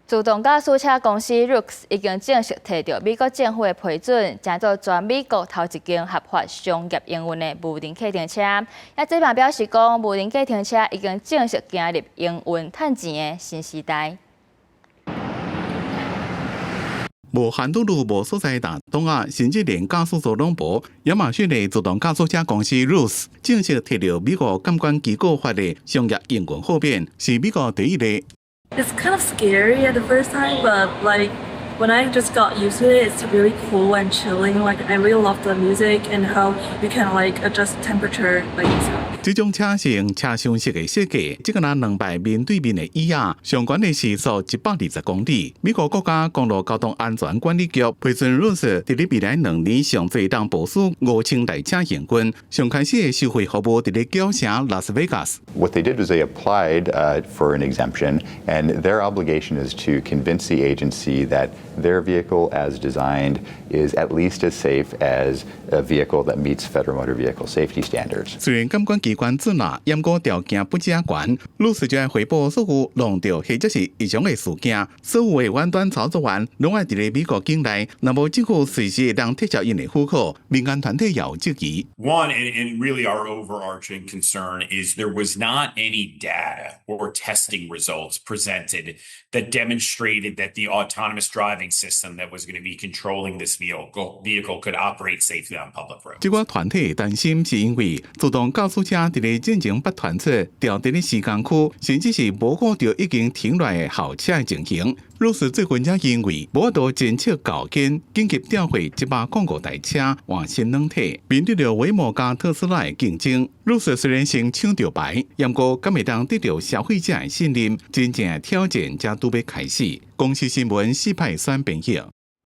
自動駕駛車公司 Roox 已經正式摕到美國政府的批准，成做全美國頭一間合法商業營運的無人客停車。也這邊表示講，無人客停車已經正式進入營運賺錢的新時代。無限路無所在大東亞，甚至連駕駛座攏無。亞馬遜的自動駕駛車公司 Roox 正式摕到美國監管機構發的商業營運豁免，是美國第一個。It's kind of scary at the first time, but like when I just got used to it, it's really cool and chilling. Like I really love the music and how you can like adjust temperature like this. 這種車是用車廂式的設計，這個拿兩排面對面的椅仔，上懸的時速120公里。美國國家公路交通安全管理局批准 Roox 在未來2年上最當部署5000台車營運，上開始的收費服務在轎城拉斯維加斯。What they did was they applied for an exemption, and their obligation is to convince the agency that their vehicle as designed is at least as safe as a vehicle that meets federal motor vehicle safety standards. 雖然監管機關准納，驗過條件不加權，Roox就要回報所有弄到或者是異常的事件，所有的遠端操作員攏要佇美國境內，若無政府隨時會當撤銷因的許可，民間團體也有質疑。One, and really our overarching concern is there was not any data or testing results presented that demonstrated that the autonomous driving system that was going to be controlling this vehicle could operate safely on public roads. 這個團體擔心是因為自動駕駛車佇咧進行不團測、調在咧時間區，甚至是無顧到已經停落的後車的情形。Roox 最近也認為無法度偵測構件，緊急調回105台車換新軟體。面對着威摩加特斯拉的競爭，Roox 雖然先搶到牌，不過敢會當得到消費者的信任，真正的挑戰才拄要開始。公視新聞4派選編譯。